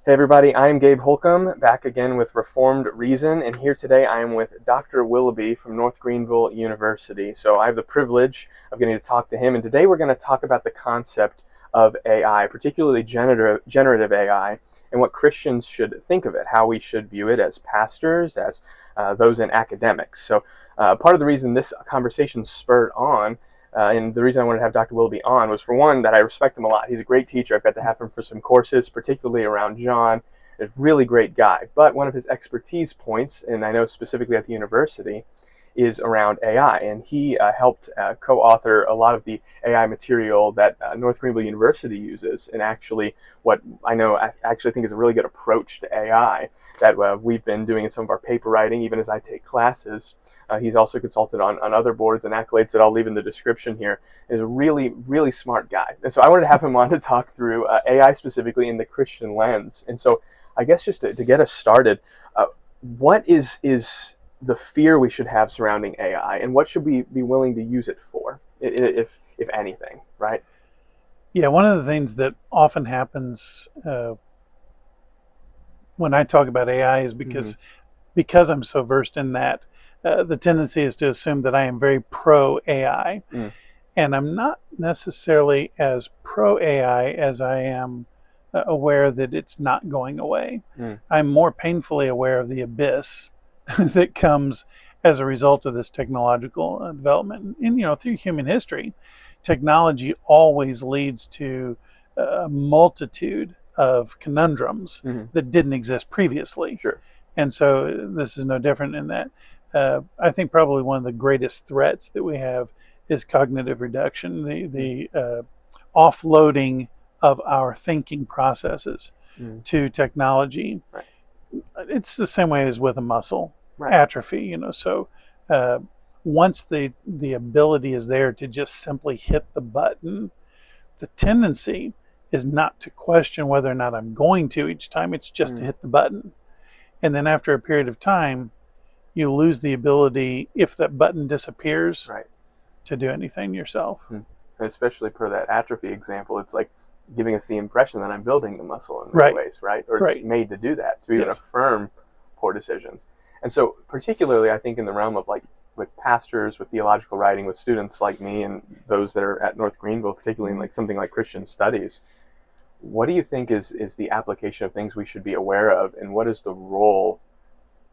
Hey everybody, I'm Gabe Holcomb, back again with Reformed Reason, and here today I am with Dr. Willoughby from North Greenville University. So I have the privilege of getting to talk to him, and today we're going to talk about the concept of AI, particularly generative AI, and what Christians should think of it, how we should view it as pastors, as those in academics. So part of the reason this conversation spurred on and the reason I wanted to have Dr. Willoughby on was, for one, that I respect him a lot. He's a great teacher. I've got to have him for some courses, particularly around John. He's a really great guy. But one of his expertise points, and I know specifically at the university, is around AI. And he helped co-author a lot of the AI material that North Greenville University uses, and actually what I actually think is a really good approach to AI that we've been doing in some of our paper writing, even as I take classes. He's also consulted on other boards and accolades that I'll leave in the description here. He's a really, really smart guy. And so I wanted to have him on to talk through AI specifically in the Christian lens. And so I guess just to get us started, what is the fear we should have surrounding AI, and what should we be willing to use it for, if anything, right? Yeah, one of the things that often happens when I talk about AI is because I'm so versed in that, the tendency is to assume that I am very pro AI, and I'm not necessarily as pro AI as I am aware that it's not going away. I'm more painfully aware of the abyss that comes as a result of this technological development. And through human history, technology always leads to a multitude of conundrums that didn't exist previously. Sure. And so this is no different in that. I think probably one of the greatest threats that we have is cognitive reduction, the offloading of our thinking processes to technology. Right. It's the same way as with a muscle Right. atrophy, So once the ability is there to just simply hit the button, the tendency is not to question whether or not I'm going to each time. It's just to hit the button. And then after a period of time, you lose the ability, if that button disappears, to do anything yourself. Especially per that atrophy example, it's like giving us the impression that I'm building the muscle in many ways, right? Or it's made to do that, to even affirm poor decisions. And so particularly, I think in the realm of with pastors, with theological writing, with students like me and those that are at North Greenville, particularly in something like Christian studies, what do you think is the application of things we should be aware of, and what is the role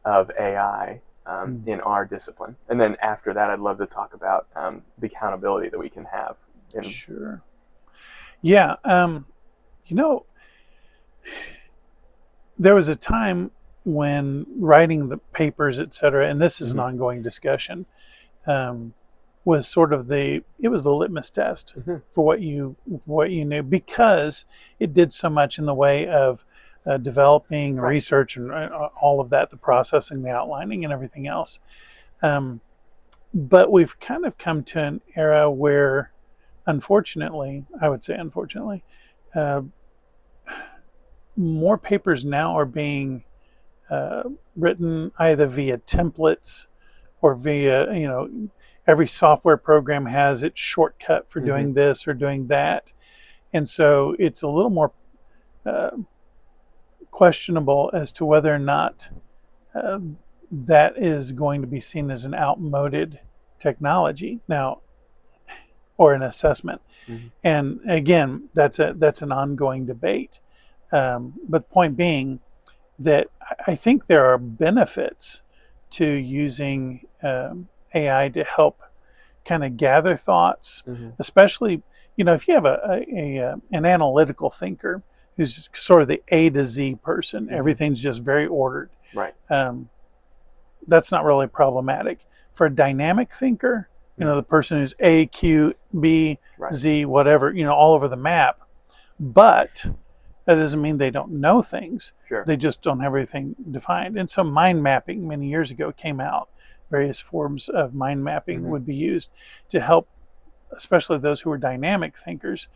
of AI in our discipline? And then after that, I'd love to talk about the accountability that we can have. Sure. Yeah. There was a time when writing the papers, et cetera, and this is an ongoing discussion, was sort of it was the litmus test for what you knew, because it did so much in the way of developing research and all of that, the processing, the outlining, and everything else. But we've kind of come to an era where, unfortunately, more papers now are being written either via templates or via, every software program has its shortcut for doing this or doing that. And so it's a little more questionable as to whether or not that is going to be seen as an outmoded technology now, or an assessment. And again, that's an ongoing debate. But point being that I think there are benefits to using AI to help kind of gather thoughts, especially, if you have an analytical thinker who's sort of the A to Z person, everything's just very ordered. Right. That's not really problematic. For a dynamic thinker, the person who's A, Q, B, Z, whatever, all over the map, but that doesn't mean they don't know things. Sure. They just don't have everything defined. And so mind mapping many years ago came out. Various forms of mind mapping would be used to help, especially those who are dynamic thinkers,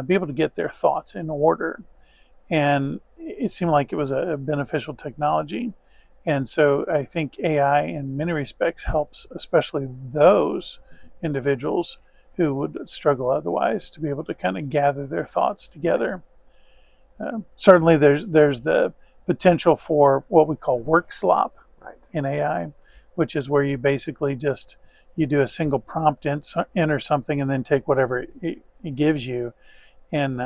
be able to get their thoughts in order. And it seemed like it was a beneficial technology. And so I think AI in many respects helps, especially those individuals who would struggle otherwise, to be able to kind of gather their thoughts together. Certainly, there's the potential for what we call work slop Right. in AI, which is where you basically just you do a single prompt, enter something, and then take whatever it gives you, and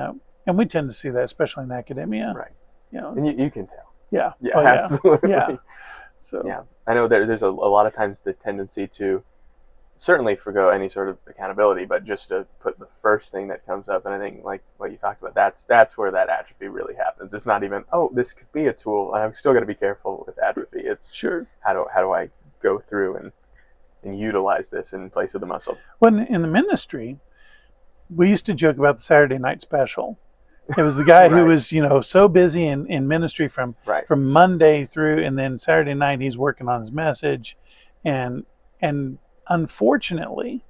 we tend to see that, especially in academia. Right. You know, And you can tell. yeah, Yeah, oh, yeah, absolutely. yeah. So Yeah. I know there's a lot of times the tendency to certainly forgo any sort of accountability, but just to put the first thing that comes up. And I think, like what you talked about, that's where that atrophy really happens. It's not even, oh, this could be a tool. I'm still got to be careful with atrophy. It's sure. how do I go through and utilize this in place of the muscle? When in the ministry, we used to joke about the Saturday night special. It was the guy Right. who was, so busy in ministry from Right. Monday through, and then Saturday night he's working on his message, and unfortunately,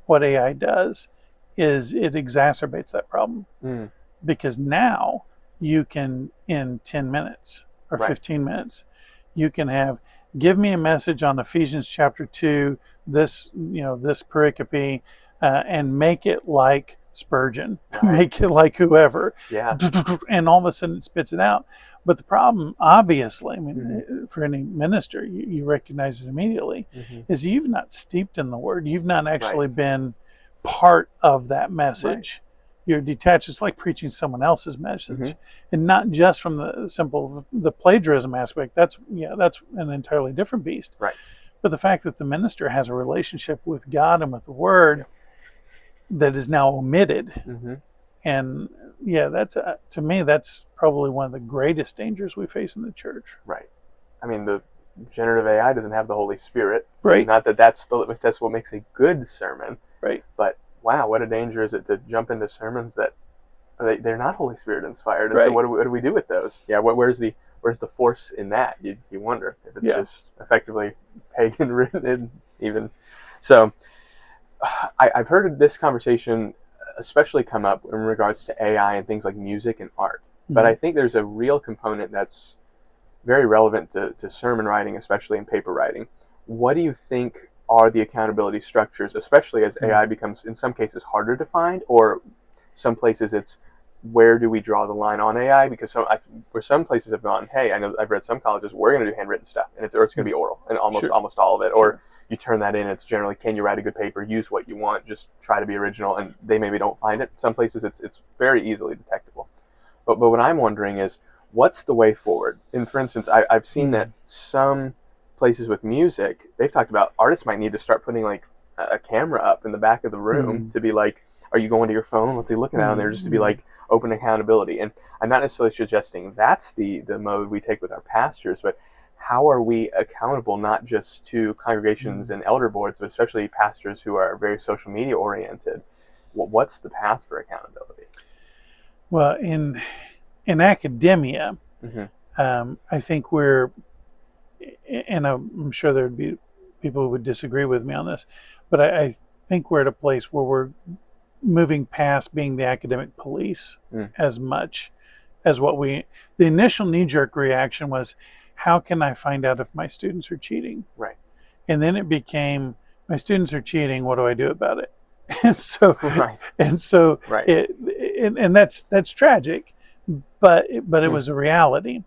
what AI does is it exacerbates that problem, because now you can, in 10 minutes or Right. 15 minutes, you can give me a message on Ephesians chapter 2, this pericope, and make it like Spurgeon, Right. make it like whoever, Yeah. and all of a sudden it spits it out. But the problem, obviously, I mean, for any minister, you recognize it immediately, is you've not steeped in the Word. You've not actually been part of that message. You're detached. It's like preaching someone else's message, and not just from the plagiarism aspect. That's an entirely different beast. Right. But the fact that the minister has a relationship with God and with the Word that is now omitted, and to me, that's probably one of the greatest dangers we face in the church. Right. I mean, the generative AI doesn't have the Holy Spirit. Right. Not that that's what makes a good sermon. Right. But wow, what a danger is it to jump into sermons that they're not Holy Spirit inspired. And Right. so what do we do with those? Yeah. Where's the force in that? You wonder if it's just effectively pagan written even. So I've heard this conversation especially come up in regards to AI and things like music and art. But I think there's a real component that's very relevant to sermon writing, especially in paper writing. What do you think are the accountability structures, especially as AI becomes, in some cases, harder to find, or some places it's, where do we draw the line on AI? Because some places have gone, hey, I know I've read some colleges, we're going to do handwritten stuff, and it's going to be oral, and almost all of it. Or you turn that in, it's generally, can you write a good paper? Use what you want, just try to be original, and they maybe don't find it. Some places it's very easily detectable. But what I'm wondering is, what's the way forward? And for instance, I've seen that some places with music, they've talked about artists might need to start putting like a camera up in the back of the room to be like, are you going to your phone? What's he looking at on there? Just to be like open accountability. And I'm not necessarily suggesting that's the mode we take with our pastors, but how are we accountable not just to congregations and elder boards, but especially pastors who are very social media oriented? What's the path for accountability? Well, in academia, I think we're, and I'm sure there would be people who would disagree with me on this, but I think we're at a place where we're moving past being the academic police as much as the initial knee-jerk reaction was, how can I find out if my students are cheating? Right. And then it became, my students are cheating, what do I do about it? And so, and that's tragic, but it was a reality.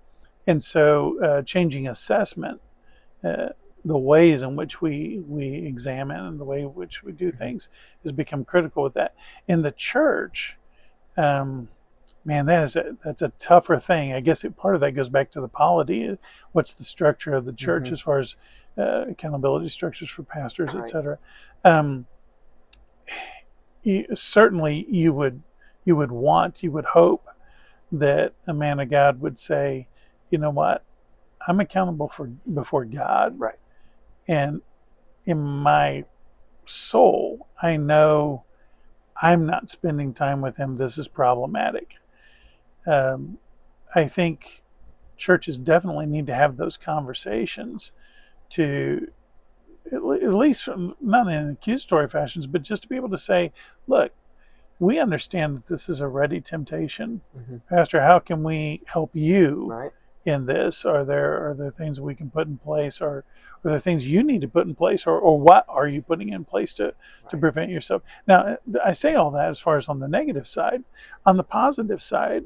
And so changing assessment, the ways in which we examine and the way in which we do things has become critical with that. In the church, man, that's a tougher thing. I guess part of that goes back to the polity. What's the structure of the church as far as accountability structures for pastors, et cetera. Certainly you would hope that a man of God would say, you know what, I'm accountable before God. Right. And in my soul, I know I'm not spending time with him. This is problematic. I think churches definitely need to have those conversations to, at least not in accusatory fashions, but just to be able to say, look, we understand that this is a ready temptation. Pastor, how can we help you in this? Are there things we can put in place, or are there things you need to put in place, or what are you putting in place to prevent yourself? Now, I say all that as far as on the negative side. On the positive side,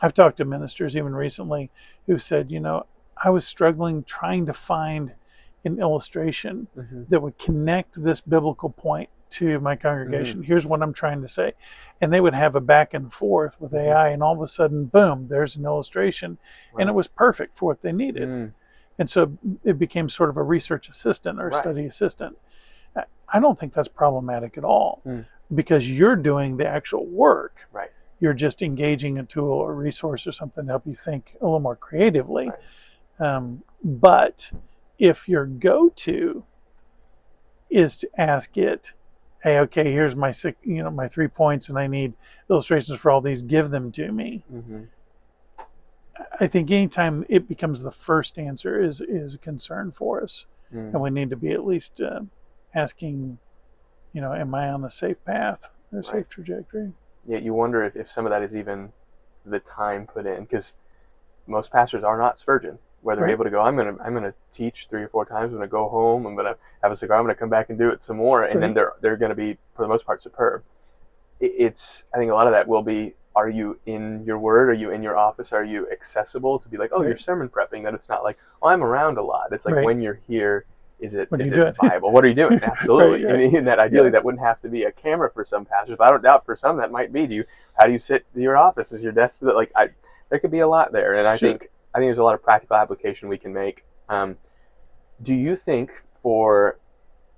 I've talked to ministers even recently who said, I was struggling trying to find an illustration that would connect this biblical point to my congregation. Here's what I'm trying to say. And they would have a back and forth with AI, and all of a sudden, boom, there's an illustration. Right. And it was perfect for what they needed. And so it became sort of a research assistant or a study assistant. I don't think that's problematic at all because you're doing the actual work. Right. You're just engaging a tool or resource or something to help you think a little more creatively. Right. But if your go-to is to ask it, hey, okay, here's my my 3 points, and I need illustrations for all these, give them to me. I think anytime it becomes the first answer is a concern for us, and we need to be at least asking, am I on a safe path, a safe trajectory? Yeah, you wonder if some of that is even the time put in, because most pastors are not Spurgeon, where they're able to go, I'm gonna teach 3 or 4 times, I'm gonna go home, I'm gonna have a cigar, I'm gonna come back and do it some more, and then they're gonna be, for the most part, superb. I think a lot of that will be, are you in your word? Are you in your office? Are you accessible to be like, you're sermon prepping? That it's not like, I'm around a lot. It's like when you're here, is it viable? What are you doing? Absolutely. And that ideally that wouldn't have to be a camera for some pastors, but I don't doubt for some that might be. How do you sit in your office? Is your desk there could be a lot there, and I think there's a lot of practical application we can make. Do you think for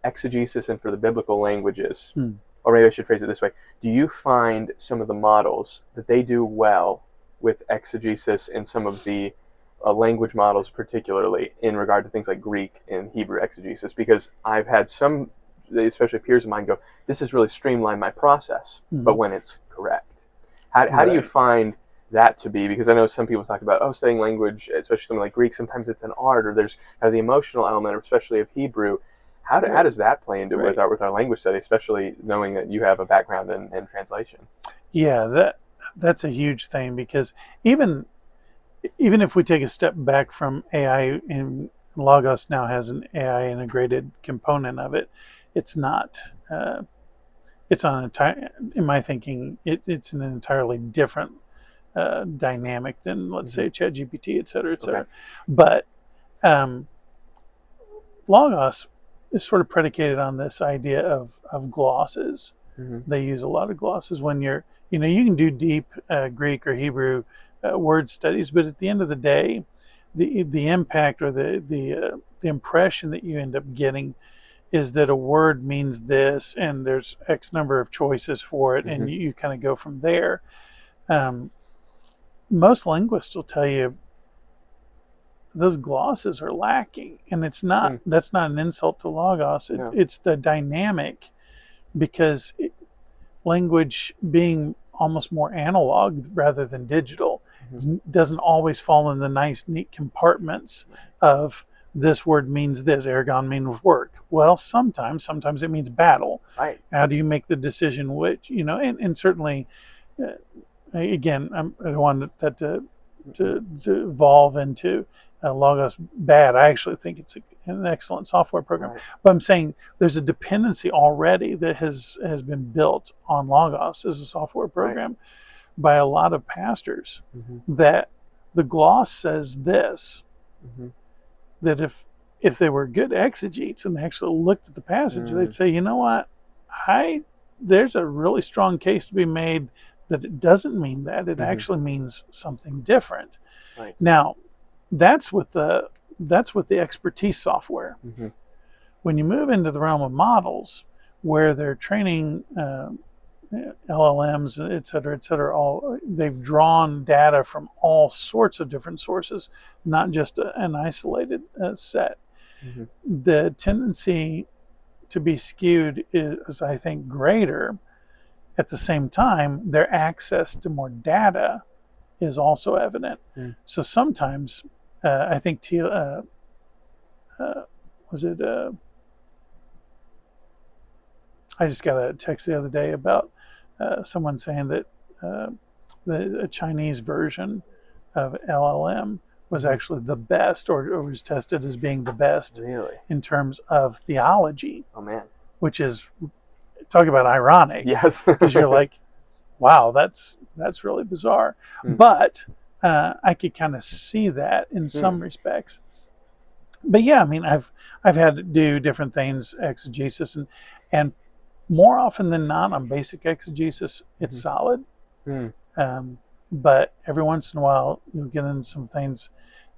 exegesis and for the biblical languages, or maybe I should phrase it this way, do you find some of the models that they do well with exegesis and some of the language models, particularly in regard to things like Greek and Hebrew exegesis? Because I've had some, especially peers of mine, go, this has really streamlined my process, but when it's correct. How do you find that to be? Because I know some people talk about, studying language, especially something like Greek, sometimes it's an art, or there's kind of the emotional element, especially of Hebrew. How does that play into with our language study, especially knowing that you have a background in translation? Yeah, that's a huge thing, because even if we take a step back from AI, and Logos now has an AI integrated component of it, it's not. It's on in my thinking, it's an entirely different dynamic than, let's say, ChatGPT, et cetera, et cetera. Okay. But Logos is sort of predicated on this idea of glosses. They use a lot of glosses when you can do deep Greek or Hebrew word studies, but at the end of the day, the impact or the impression that you end up getting is that a word means this, and there's X number of choices for it, and you kind of go from there. Most linguists will tell you those glosses are lacking, and it's not. That's not an insult to Logos. It's the dynamic, because language being almost more analog rather than digital doesn't always fall in the nice, neat compartments of this word means this, ergon means work. Well, sometimes it means battle. Right. How do you make the decision which, and certainly, again, I don't want that to evolve into Logos bad. I actually think it's an excellent software program. Right. But I'm saying there's a dependency already that has been built on Logos as a software program by a lot of pastors, that the gloss says this, that if they were good exegetes and they actually looked at the passage, they'd say, you know what, there's a really strong case to be made that it doesn't mean that. It actually means something different. Right. Now, that's with the expertise software. When you move into the realm of models, where they're training LLMs, et cetera, they've drawn data from all sorts of different sources, not just an isolated set. The tendency to be skewed is, I think, greater. At the same time, their access to more data is also evident. So sometimes, I think, I just got a text the other day about someone saying that the Chinese version of LLM was actually the best, or was tested as being the best in terms of theology. Oh man! Which is, talk about ironic. Yes. Because you're like, wow, that's really bizarre. But I could kind of see that in some respects. But yeah, I mean, I've had to do different things, exegesis, and more often than not on basic exegesis, it's solid. But every once in a while, you'll get into some things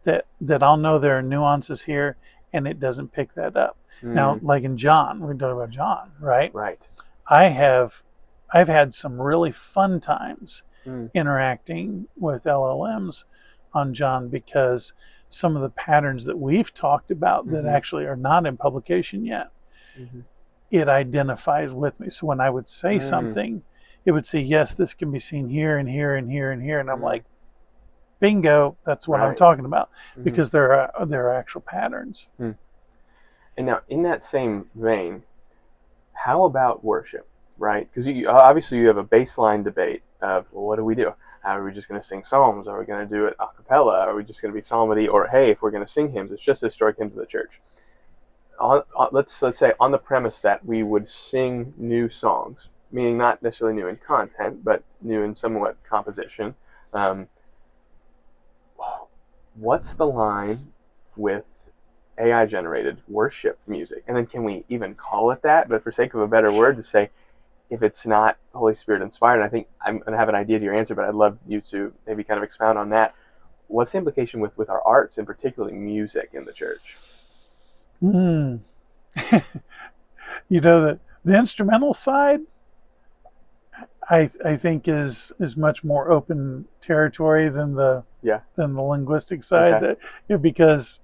that I'll know there are nuances here, and it doesn't pick that up. Now, like in John, we're talking about John, right? Right. I've had some really fun times interacting with LLMs on John, because some of the patterns that we've talked about that actually are not in publication yet, it identifies with me. So when I would say something, it would say, yes, this can be seen here and here and here and here. And I'm like, bingo, that's what I'm talking about, because there are actual patterns. And now, in that same vein, how about worship, right? Because obviously you have a baseline debate of, well, what do we do? Are we just going to sing psalms? Are we going to do it a cappella? Are we just going to be psalmody? Or, hey, if we're going to sing hymns, it's just historic hymns of the church. Let's say on the premise that we would sing new songs, meaning not necessarily new in content, but new in somewhat composition. What's the line with AI-generated worship music? And then can we even call it that? But for sake of a better word, to say, if it's not Holy Spirit inspired, and I think I'm going to have an idea to your answer, but I'd love you to maybe kind of expound on that. What's the implication with our arts, and particularly music in the church? You know, the instrumental side, I think is much more open territory than the linguistic side. Okay. Because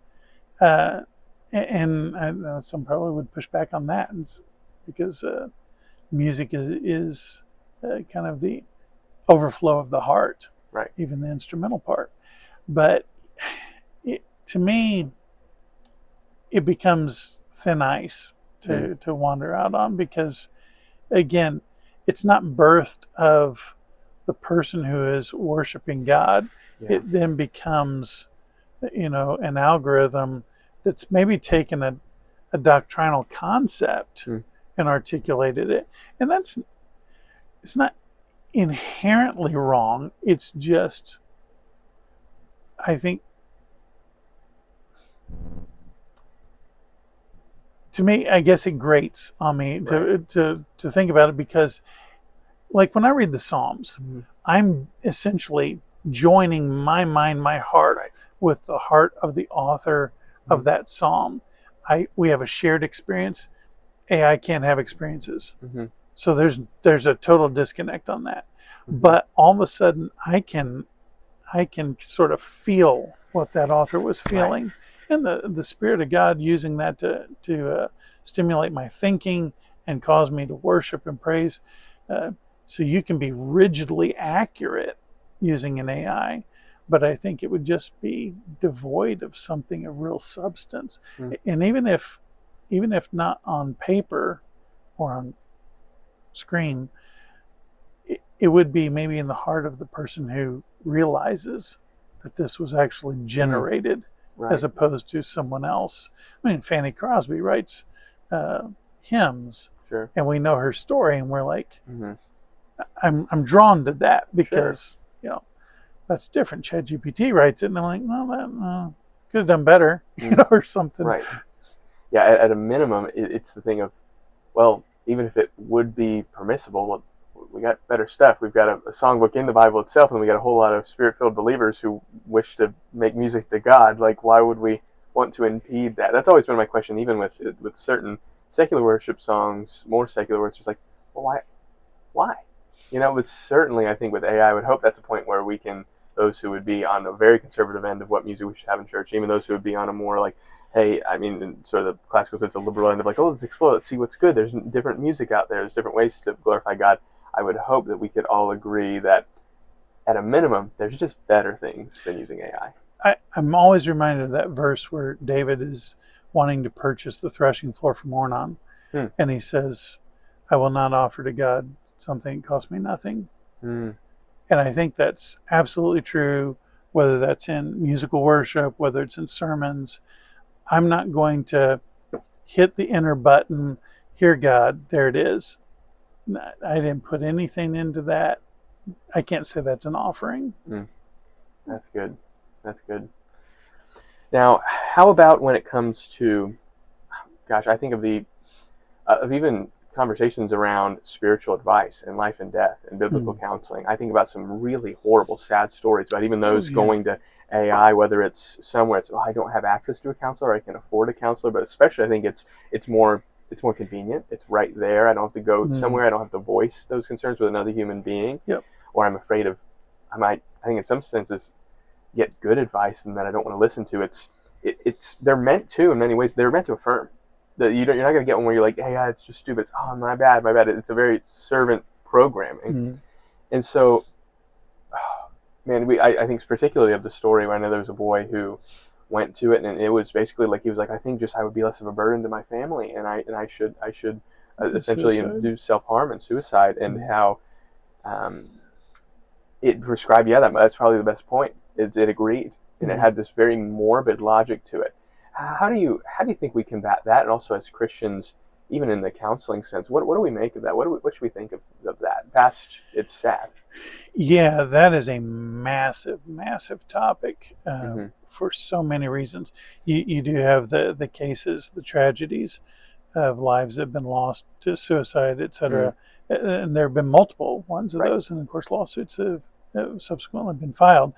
and I know some probably would push back on that, because music is kind of the overflow of the heart, right? Even the instrumental part. But to me, it becomes thin ice to wander out on, because again, it's not birthed of the person who is worshiping God. It then becomes, an algorithm that's maybe taken a doctrinal concept and articulated it. And it's not inherently wrong. It's just, I think, to me, I guess it grates on me to think about it, because like when I read the Psalms, I'm essentially joining my mind, my heart with the heart of the author of that Psalm. We have a shared experience. AI can't have experiences. So there's a total disconnect on that. But all of a sudden I can sort of feel what that author was feeling. And the Spirit of God using that to stimulate my thinking and cause me to worship and praise. So you can be rigidly accurate using an AI, but I think it would just be devoid of something of real substance. And even if not on paper or on screen, it would be maybe in the heart of the person who realizes that this was actually generated. As opposed to someone else. I mean, Fanny Crosby writes hymns, and we know her story, and we're like, I'm drawn to that, because that's different. ChatGPT writes it, and I'm like, well, that could have done better, or something. Right. Yeah. At a minimum, it's the thing of, well, even if it would be permissible, well, we got better stuff. We've got a songbook in the Bible itself, and we got a whole lot of Spirit-filled believers who wish to make music to God. Like, why would we want to impede that? That's always been my question, even with certain secular worship songs, more secular worship. It's like, well, why? But certainly, I think with AI, I would hope that's a point where we can, those who would be on a very conservative end of what music we should have in church, even those who would be on a more like, hey, I mean, in sort of the classical sense, a liberal end of like, oh, let's explore, let's see what's good. There's different music out there. There's different ways to glorify God. I would hope that we could all agree that, at a minimum, there's just better things than using AI. I'm always reminded of that verse where David is wanting to purchase the threshing floor from Ornan, and he says, I will not offer to God something that costs me nothing. And I think that's absolutely true, whether that's in musical worship, whether it's in sermons. I'm not going to hit the enter button, here, God, there it is. I didn't put anything into that I can't say that's an offering. That's good. That's good. Now, how about when it comes to, gosh, I think of of even conversations around spiritual advice and life and death and biblical counseling. I think about some really horrible, sad stories about even those going to AI, whether it's somewhere it's, I don't have access to a counselor, I can afford a counselor, but especially I think it's more convenient. It's right there. I don't have to go somewhere. I don't have to voice those concerns with another human being. Or I'm afraid of, I think in some senses, get good advice and that I don't want to listen to. They're meant to, in many ways, they're meant to affirm. That you're not going to get one where you're like, hey, it's just stupid. It's, oh, my bad. It's a very servant programming. And so, man, I think particularly of the story where I know there was a boy who went to it, and it was basically like, he was like, I think just I would be less of a burden to my family, and I should essentially do self-harm and suicide, and how it prescribed, that's probably the best point. It agreed, and it had this very morbid logic to it. How do you think we combat that? And also as Christians, even in the counseling sense, what do we make of that? What should we think of that? Past, it's sad. Yeah, that is a massive, massive topic for so many reasons. You do have the cases, the tragedies of lives that have been lost to suicide, etc. And there have been multiple ones of those, and of course lawsuits have subsequently been filed.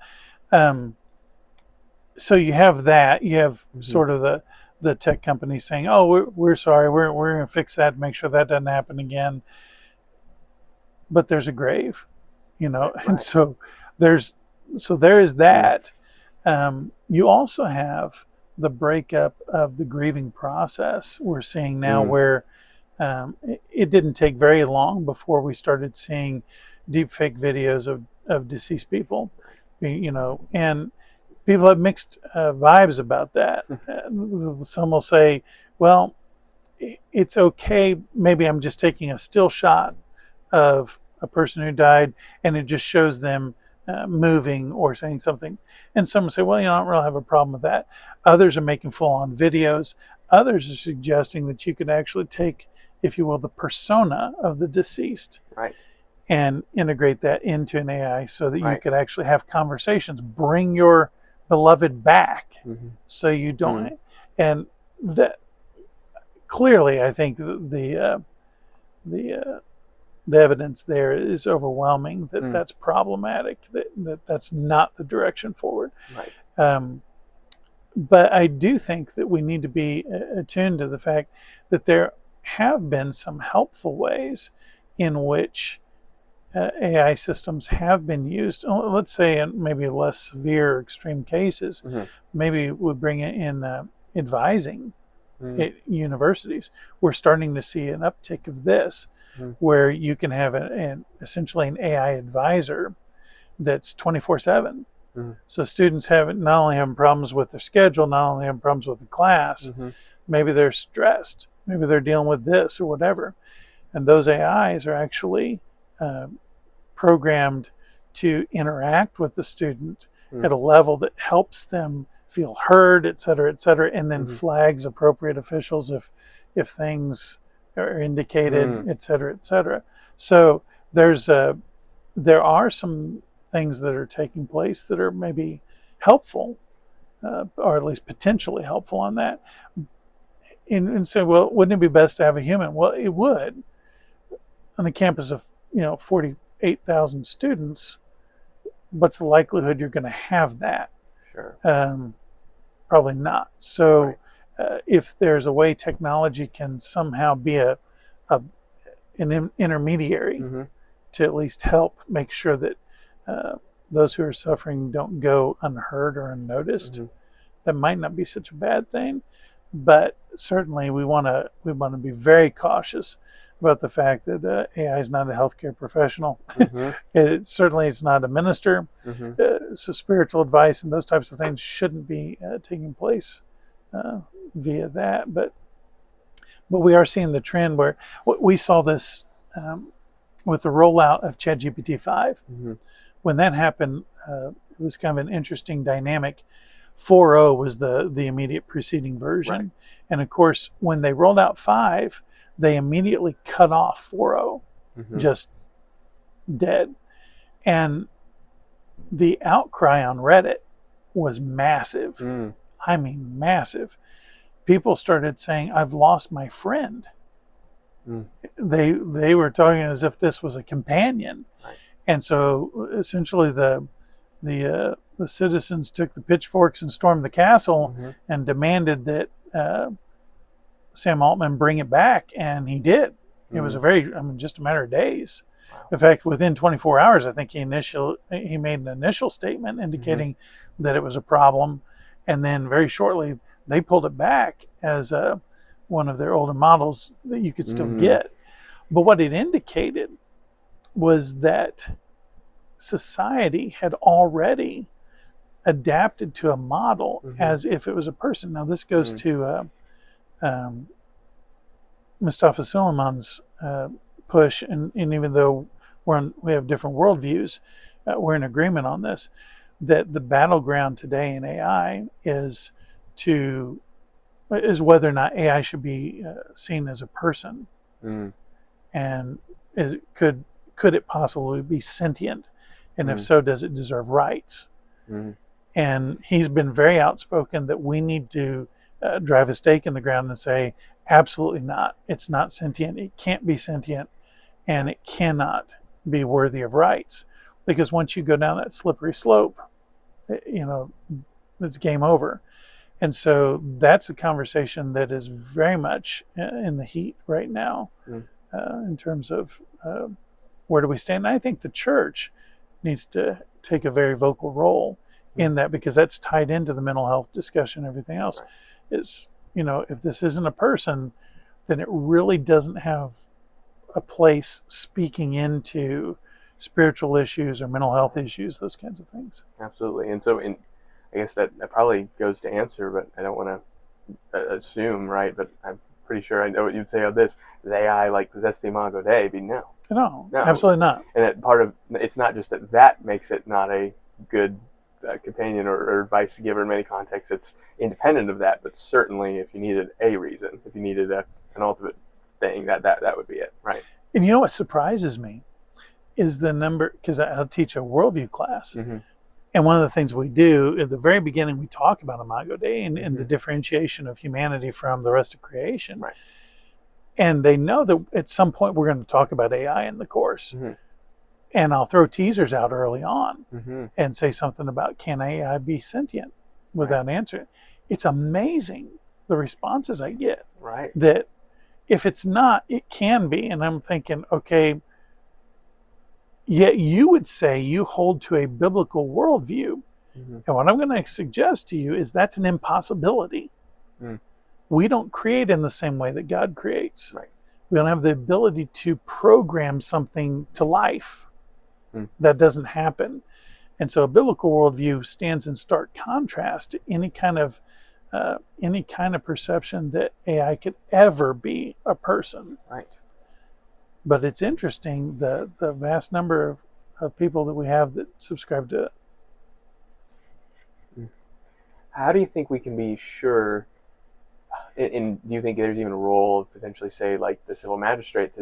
So you have that. You have sort of the tech companies saying, "Oh, we're sorry. We're going to fix that, make sure that doesn't happen again." But there's a grave, and so there is that. You also have the breakup of the grieving process. We're seeing now where it didn't take very long before we started seeing deepfake videos of deceased people, and people have mixed vibes about that. Some will say, well, it's okay. Maybe I'm just taking a still shot of a person who died and it just shows them moving or saying something. And some will say, well, I don't really have a problem with that. Others are making full-on videos. Others are suggesting that you could actually take, if you will, the persona of the deceased and integrate that into an AI so that you could actually have conversations. Bring your beloved back, so you don't. And that clearly, I think the evidence there is overwhelming that that's problematic. That's not the direction forward. But I do think that we need to be attuned to the fact that there have been some helpful ways in which AI systems have been used. Let's say in maybe less severe extreme cases, maybe we bring it in advising at universities. We're starting to see an uptick of this, where you can have essentially an AI advisor that's 24/7. So students not only having problems with their schedule, not only having problems with the class, maybe they're stressed, maybe they're dealing with this or whatever. And those AIs are actually programmed to interact with the student at a level that helps them feel heard, et cetera, and then flags appropriate officials if things are indicated, et cetera. So there are some things that are taking place that are maybe helpful, or at least potentially helpful on that. And say, well, wouldn't it be best to have a human? Well, it would. On a campus of 48,000 students, what's the likelihood you're going to have that? Sure. Probably not. So if there's a way technology can somehow be an intermediary to at least help make sure that those who are suffering don't go unheard or unnoticed, that might not be such a bad thing. But certainly we want to be very cautious about the fact that AI is not a healthcare professional. It certainly is not a minister. So spiritual advice and those types of things shouldn't be taking place via that. But we are seeing the trend where we saw this with the rollout of ChatGPT 5. When that happened, it was kind of an interesting dynamic. 4.0 was the immediate preceding version. And of course, when they rolled out 5, they immediately cut off 4.0, just dead. And the outcry on Reddit was massive. Mm. I mean, massive. People started saying, "I've lost my friend." Mm. They were talking as if this was a companion. Right. And so essentially the citizens took the pitchforks and stormed the castle and demanded that Sam Altman bring it back, and he did. It was just a matter of days. Wow. In fact, within 24 hours, I think he made an initial statement indicating that it was a problem, and then very shortly they pulled it back as one of their older models that you could still get. But what it indicated was that society had already adapted to a model as if it was a person. Now this goes to Mustafa Suleiman's push, and even though we have different worldviews, we're in agreement on this, that the battleground today in AI is whether or not AI should be seen as a person, and could it possibly be sentient, and if so, does it deserve rights? And he's been very outspoken that we need to drive a stake in the ground and say, absolutely not. It's not sentient. It can't be sentient, and it cannot be worthy of rights, because once you go down that slippery slope, it's game over. And so that's a conversation that is very much in the heat right now, in terms of where do we stand. And I think the church needs to take a very vocal role in that, because that's tied into the mental health discussion. Everything else is, if this isn't a person, then it really doesn't have a place speaking into spiritual issues or mental health issues, those kinds of things. Absolutely. And so I guess that probably goes to answer, but I don't want to assume, right? But I'm pretty sure I know what you'd say on this. Does AI possess the imago Dei? No, absolutely not. And that it's not just that makes it not a good companion or advice giver in many contexts. It's independent of that, but certainly if you needed a reason, if you needed an ultimate thing, that would be it, right? And you know what surprises me is the number, because I'll teach a worldview class. And one of the things we do at the very beginning, we talk about imago Dei and the differentiation of humanity from the rest of creation. Right. And they know that at some point we're going to talk about AI in the course. And I'll throw teasers out early on and say something about, can AI be sentient, without answering. It's amazing the responses I get. Right. That if it's not, it can be. And I'm thinking, okay, yet you would say you hold to a biblical worldview. And what I'm going to suggest to you is that's an impossibility. We don't create in the same way that God creates. Right. We don't have the ability to program something to life. That doesn't happen. And so a biblical worldview stands in stark contrast to any kind of perception that AI could ever be a person. Right. But it's interesting, the vast number of people that we have that subscribe to it. How do you think we can be sure, and do you think there's even a role of potentially, say, like the civil magistrate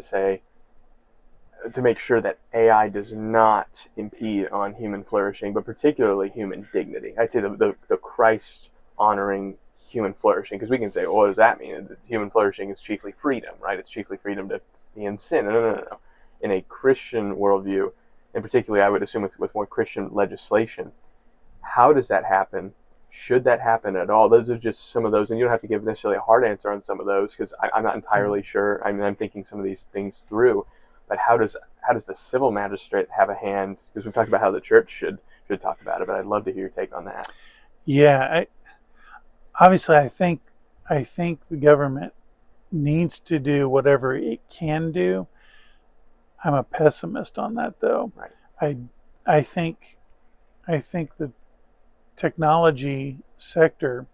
to make sure that AI does not impede on human flourishing, but particularly human dignity? I'd say the Christ-honoring human flourishing, because we can say, well, what does that mean? Human flourishing is chiefly freedom, right? It's chiefly freedom to be in sin. No. In a Christian worldview, and particularly I would assume with more Christian legislation, how does that happen? Should that happen at all? Those are just some of those, and you don't have to give necessarily a hard answer on some of those, because I'm not entirely sure. I mean, I'm thinking some of these things through. But how does the civil magistrate have a hand? Because we've talked about how the church should talk about it, but I'd love to hear your take on that. Yeah, obviously, I think the government needs to do whatever it can do. I'm a pessimist on that, though. Right. I think the technology sector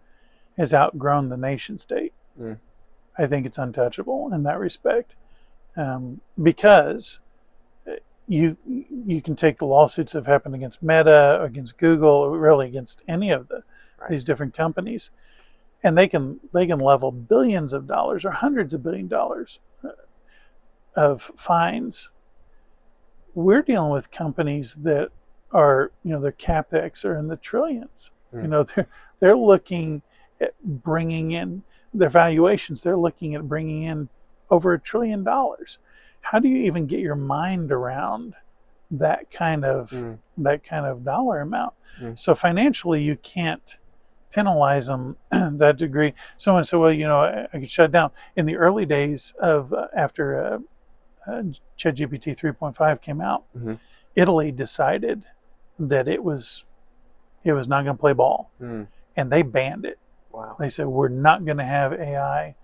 has outgrown the nation state. I think it's untouchable in that respect. Because you can take the lawsuits that have happened against Meta, against Google, or really against any of these different companies, and they can level billions of dollars or hundreds of $billions of fines we're dealing with companies that are, their capex are in the trillions. They're looking at bringing in their valuations. They're looking at bringing in over $1 trillion. How do you even get your mind around that kind of dollar amount? So financially, you can't penalize them that degree. Someone said, well, I could shut down. In the early days of after ChatGPT 3.5 came out, Italy decided that it was not going to play ball, and they banned it. Wow. They said, we're not going to have AI.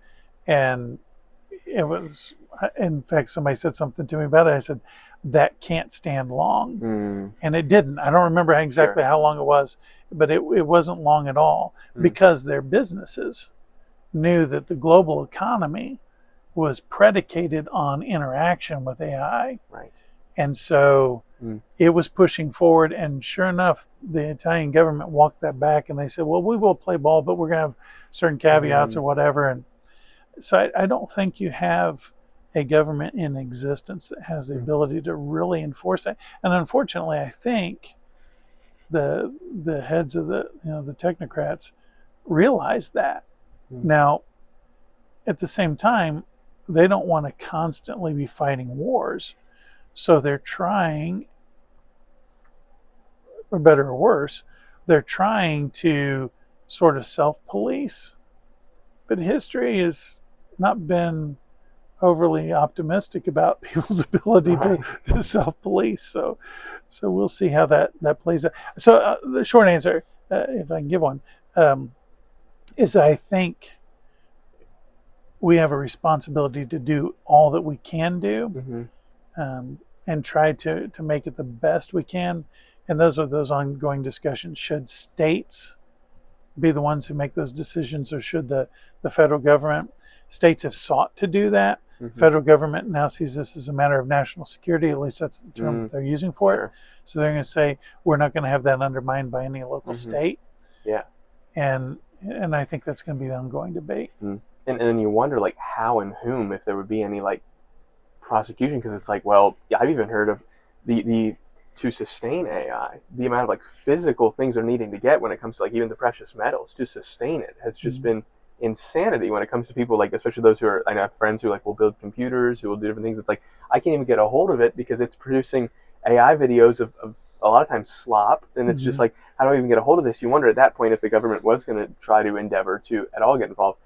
And it was, in fact, somebody said something to me about it. I said, that can't stand long. And it didn't. I don't remember exactly how long it was, but it wasn't long at all, because their businesses knew that the global economy was predicated on interaction with AI. Right. And so it was pushing forward, and sure enough, the Italian government walked that back, and they said, well, we will play ball, but we're going to have certain caveats or whatever. And so I don't think you have a government in existence that has the ability to really enforce that. And unfortunately, I think the heads of the technocrats realize that. Now, at the same time, they don't want to constantly be fighting wars. So they're trying, for better or worse, they're trying to sort of self-police. But history has not been overly optimistic about people's ability to self-police. So we'll see how that plays out. So the short answer, if I can give one, is I think we have a responsibility to do all that we can do, and try to make it the best we can. And those are those ongoing discussions. Should states be the ones who make those decisions, or should the federal government? States have sought to do that. The federal government now sees this as a matter of national security. At least that's the term that they're using for it. So they're going to say, we're not going to have that undermined by any local state. Yeah. And I think that's going to be the ongoing debate. And then you wonder, like, how and whom, if there would be any, like, prosecution, because it's like, well, I've even heard of the to sustain AI, the amount of, like, physical things they're needing to get when it comes to, like, even the precious metals to sustain it has just been insanity when it comes to people, like, especially those who are, I know I have friends who, like, will build computers, who will do different things. It's like, I can't even get a hold of it because it's producing AI videos of a lot of times slop, and it's just like, how do I even get a hold of this? You wonder at that point, if the government was going to try to endeavor to at all get involved,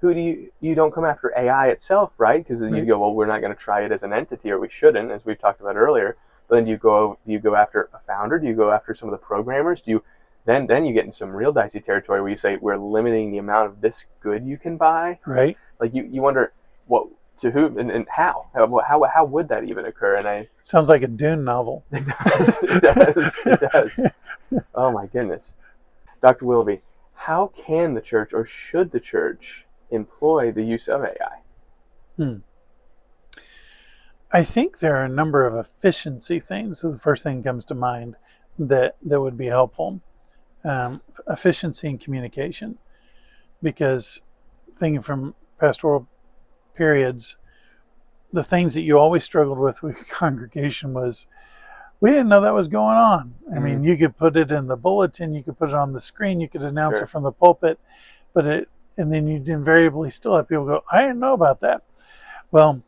who do you don't come after AI itself, right? Because then you go, well, we're not going to try it as an entity, or we shouldn't, as we've talked about earlier. But then do you go after a founder? Do you go after some of the programmers? Do you then you get in some real dicey territory where you say, we're limiting the amount of this good you can buy? Right. Like, you wonder, what, to whom, and how would that even occur? And sounds like a Dune novel. It does. Oh my goodness. Dr. Willoughby, how can the church, or should the church, employ the use of AI? I think there are a number of efficiency things. So the first thing that comes to mind that would be helpful. Efficiency in communication, because thinking from pastoral periods, the things that you always struggled with the congregation was, we didn't know that was going on. I mean, you could put it in the bulletin, you could put it on the screen, you could announce it from the pulpit, and then you'd invariably still have people go, I didn't know about that. Well,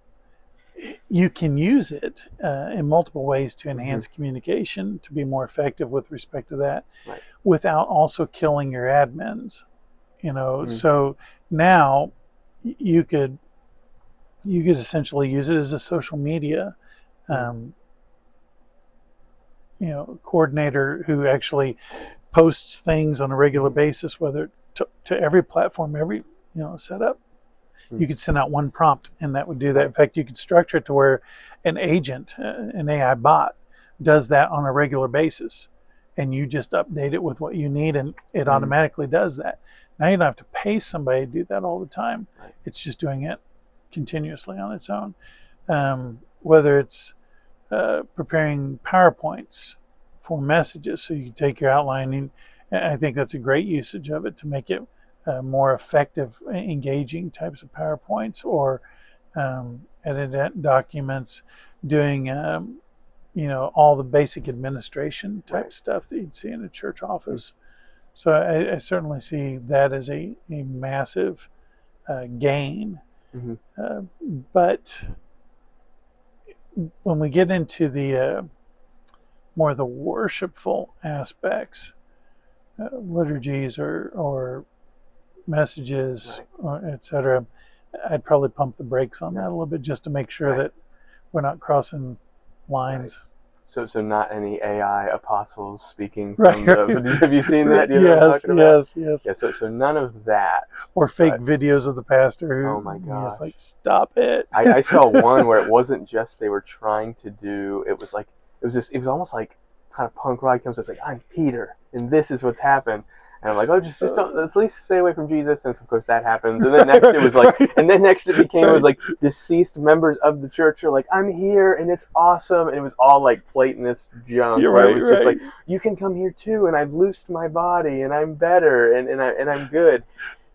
you can use it in multiple ways to enhance communication, to be more effective with respect to that, without also killing your admins. So now you could essentially use it as a social media coordinator who actually posts things on a regular basis, whether to every platform, every setup. You could send out one prompt, and that would do that. In fact, you could structure it to where an agent, an AI bot, does that on a regular basis, and you just update it with what you need, and it automatically does that. Now you don't have to pay somebody to do that all the time. It's just doing it continuously on its own. Whether it's preparing PowerPoints for messages, so you can take your outlining. I think that's a great usage of it to make it more effective, engaging types of PowerPoints, or edit documents, doing all the basic administration type Right. stuff that you'd see in a church office. So I certainly see that as a massive gain. Hmm. But when we get into the more the worshipful aspects, liturgies or messages, Right. etc., I'd probably pump the brakes on that a little bit just to make sure Right. that we're not crossing lines. So not any AI apostles speaking Right. from the. Have you seen that? Do you know what I'm Yes, talking about? yes. Yeah. So none of that. Or fake But videos of the pastor oh who my you're just gosh, like, stop it. I saw one where it wasn't just they were trying to do. It was like it was almost like kind of punk rock comes. It's like I'm Peter, and this is what's happened. And I'm like, oh, just don't. Let's at least stay away from Jesus. And of course that happens. And then next it was like, and then next it became it was like deceased members of the church are like, I'm here and it's awesome. And it was all like Platonist junk. You're where right, it was just right. like, you can come here too, and I've loosed my body, and I'm better, and I'm good.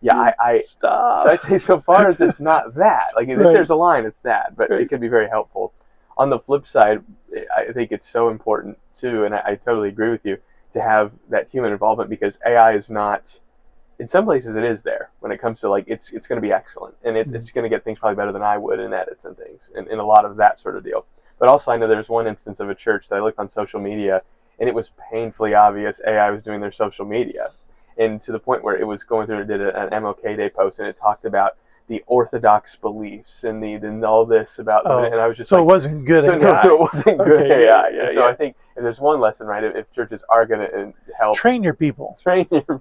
Yeah, I Stop. so I say so far as it's not that. Like if Right. there's a line, it's that. But Right. it can be very helpful. On the flip side, I think it's so important too, and I totally agree with you, to have that human involvement because AI is not. In some places, it is there when it comes to like it's going to be excellent, and it's going to get things probably better than I would in edits and things, and a lot of that sort of deal. But also, I know there's one instance of a church that I looked on social media, and it was painfully obvious AI was doing their social media, and to the point where it was going through and did an MLK Day post, and it talked about the orthodox beliefs and all this about, and I was just so like, it wasn't good so, AI. so it wasn't good Okay, AI. yeah, And so yeah. I think if there's one lesson, right, if churches are going to help Train your people. train your people,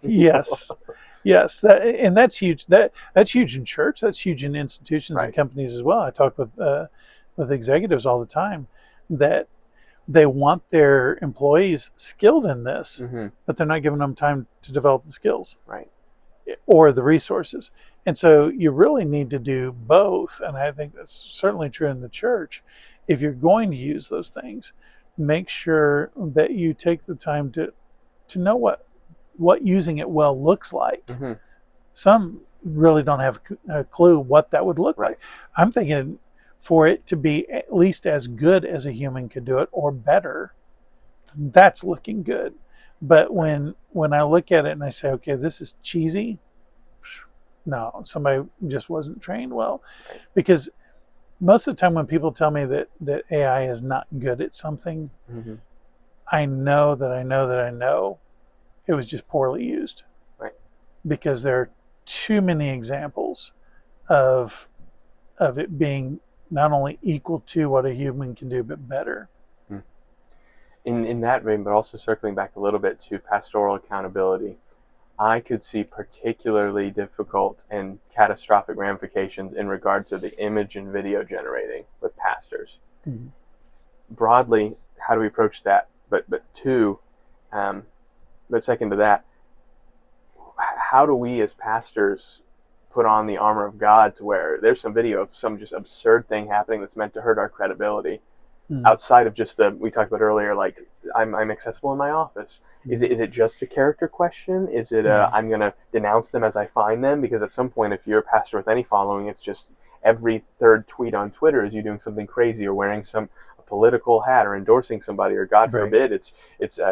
Yes, and that's huge. That's huge in church. That's huge in institutions Right. and companies as well. I talk with executives all the time that they want their employees skilled in this, but they're not giving them time to develop the skills right. or the resources. And so you really need to do both. And I think that's certainly true in the church. If you're going to use those things, make sure that you take the time to know what using it well looks like. Mm-hmm. Some really don't have a clue what that would look Right. like. I'm thinking for it to be at least as good as a human could do it or better, that's looking good. But when I look at it and I say, okay, this is cheesy, no, somebody just wasn't trained well. Right. Because most of the time when people tell me that AI is not good at something, I know it was just poorly used. Right. Because there are too many examples of it being not only equal to what a human can do, but better. In that vein, but also circling back a little bit to pastoral accountability, I could see particularly difficult and catastrophic ramifications in regard to the image and video generating with pastors. Mhm. Broadly, how do we approach that? But two, but second to that, how do we as pastors put on the armor of God to where there's some video of some just absurd thing happening that's meant to hurt our credibility, outside of just we talked about earlier, like I'm accessible in my office. Is it just a character question? Is it I'm going to denounce them as I find them? Because at some point, if you're a pastor with any following, it's just every third tweet on Twitter is you doing something crazy or wearing some political hat or endorsing somebody, or God Right. forbid it's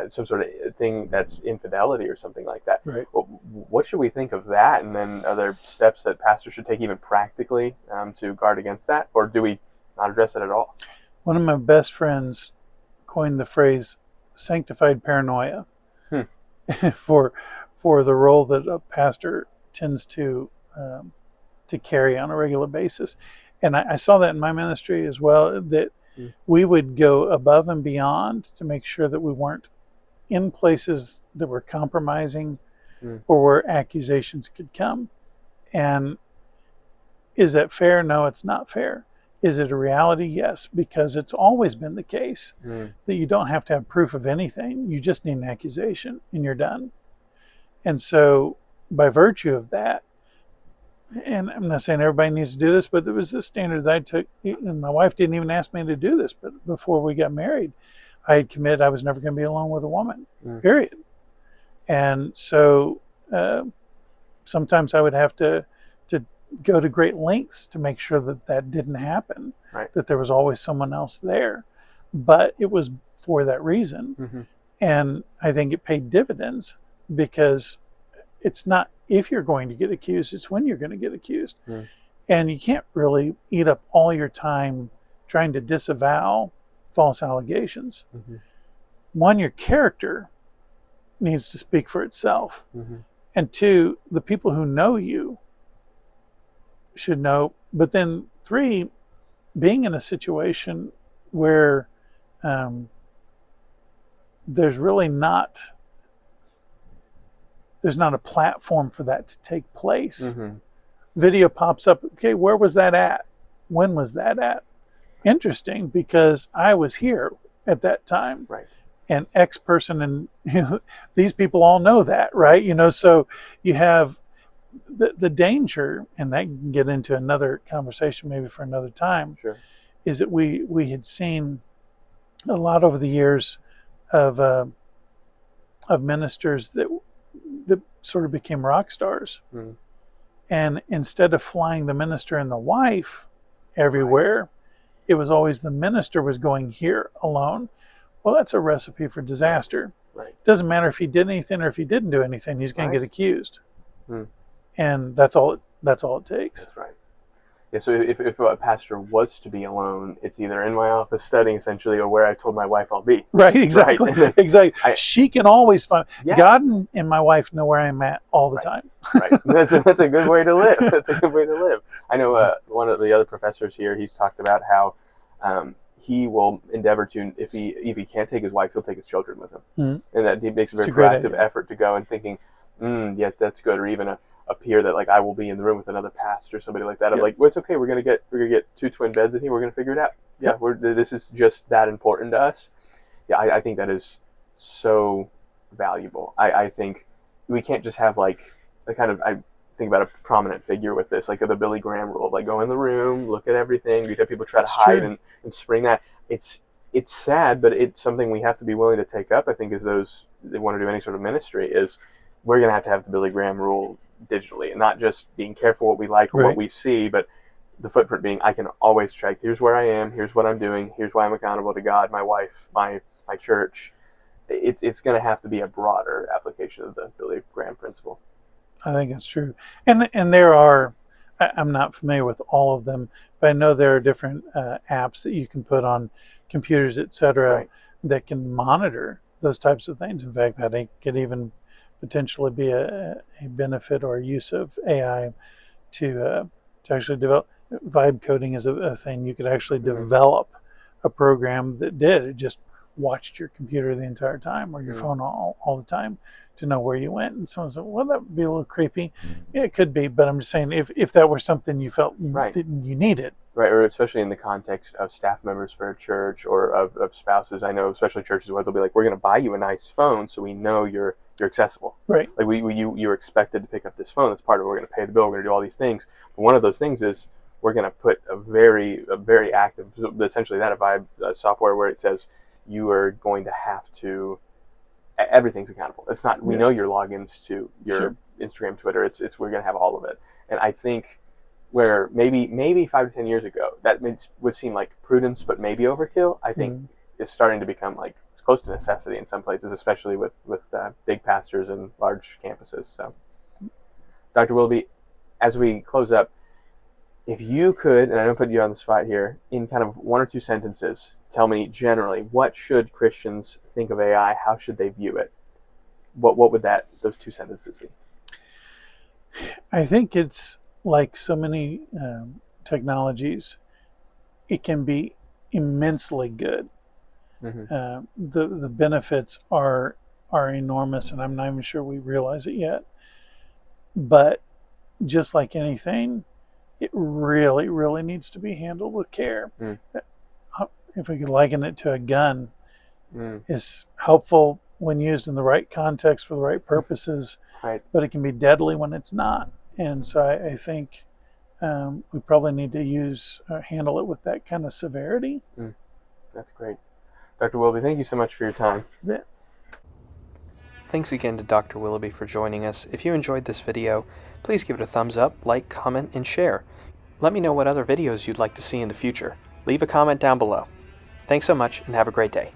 some sort of thing that's infidelity or something like that. Right. What should we think of that? And then are there steps that pastors should take even practically to guard against that? Or do we not address it at all? One of my best friends coined the phrase sanctified paranoia for the role that a pastor tends to carry on a regular basis. And I saw that in my ministry as well, that we would go above and beyond to make sure that we weren't in places that were compromising or where accusations could come. And is that fair? No, it's not fair. Is it a reality? Yes, because it's always been the case that you don't have to have proof of anything. You just need an accusation and you're done. And so by virtue of that, and I'm not saying everybody needs to do this, but there was this standard that I took, and my wife didn't even ask me to do this, but before we got married, I had committed I was never going to be alone with a woman, period. And so sometimes I would have to go to great lengths to make sure that didn't happen, right. that there was always someone else there. but it was for that reason. Mm-hmm. And I think it paid dividends, because it's not if you're going to get accused, it's when you're going to get accused. Mm. And you can't really eat up all your time trying to disavow false allegations. Mm-hmm. One, your character needs to speak for itself. Mm-hmm. And two, the people who know you should know. But then three, being in a situation where there's not a platform for that to take place. Mm-hmm. Video pops up. Okay, where was that at? When was that at? Interesting, because I was here at that time. Right. And X person, and these people all know that, right? So you have the danger, and that can get into another conversation maybe for another time. Sure. Is that we had seen a lot over the years of ministers that sort of became rock stars. Mm. And instead of flying the minister and the wife everywhere, right, it was always the minister was going here alone. Well, that's a recipe for disaster. Right. Doesn't matter if he did anything or if he didn't do anything, he's going to get accused. Mm. And that's all it takes. That's right. Yeah, so if a pastor was to be alone, it's either in my office studying, essentially, or where I told my wife I'll be. Right, exactly. Right? Exactly. She can always find... Yeah. God and my wife know where I'm at all the time. Right. That's a good way to live. That's a good way to live. I know one of the other professors here, he's talked about how he will endeavor to, if he can't take his wife, he'll take his children with him. Mm-hmm. And that he makes a very proactive effort to go and thinking, yes, that's good, or even a peer that, like, I will be in the room with another pastor, somebody like that. I'm like, well, it's okay. We're gonna get 2 twin beds in here. We're gonna figure it out. Yeah, this is just that important to us. Yeah, I think that is so valuable. I think we can't just have I think about a prominent figure with this, like the Billy Graham rule, like go in the room, look at everything. We'd have people try to hide and spring that. It's sad, but it's something we have to be willing to take up. I think as those that want to do any sort of ministry, is we're gonna have to have the Billy Graham rule digitally, and not just being careful what we like or what we see, but the footprint being, I can always track, here's where I am, here's what I'm doing, here's why I'm accountable to God, my wife, my church. It's going to have to be a broader application of the Billy Graham principle. I think it's true. And there are, I'm not familiar with all of them, but I know there are different apps that you can put on computers, etc., that can monitor those types of things. In fact, that could even potentially be a benefit or a use of AI to actually develop. Vibe coding is a thing. You could actually develop a program that it just watched your computer the entire time, or your phone all the time, to know where you went. And someone said, well, that would be a little creepy. Yeah, it could be, but I'm just saying, if that were something you felt that you needed. Right, or especially in the context of staff members for a church, or of spouses. I know, especially churches where they'll be like, we're going to buy you a nice phone so we know you're accessible. Right. Like you're expected to pick up this phone. That's part of it. We're going to pay the bill. We're going to do all these things. But one of those things is we're going to put a very active, essentially that Vibe software where it says you are going to have to, everything's accountable. It's not, we know your logins to your Instagram, Twitter. It's we're going to have all of it. And I think where maybe 5 to 10 years ago, that would seem like prudence, but maybe overkill, I think is starting to become like close to necessity in some places, especially with big pastors and large campuses. So, Dr. Willoughby, as we close up, if you could, and I don't put you on the spot here, in kind of 1 or 2 sentences, tell me generally, what should Christians think of AI? How should they view it? What would those 2 sentences be? I think it's like so many technologies, it can be immensely good. Mm-hmm. The benefits are enormous, and I'm not even sure we realize it yet. But just like anything, it really, really needs to be handled with care. If we could liken it to a gun, it's helpful when used in the right context for the right purposes, but it can be deadly when it's not. And so I think we probably need to handle it with that kind of severity. That's great. Dr. Willoughby, thank you so much for your time. Yeah. Thanks again to Dr. Willoughby for joining us. If you enjoyed this video, please give it a thumbs up, like, comment, and share. Let me know what other videos you'd like to see in the future. Leave a comment down below. Thanks so much and have a great day.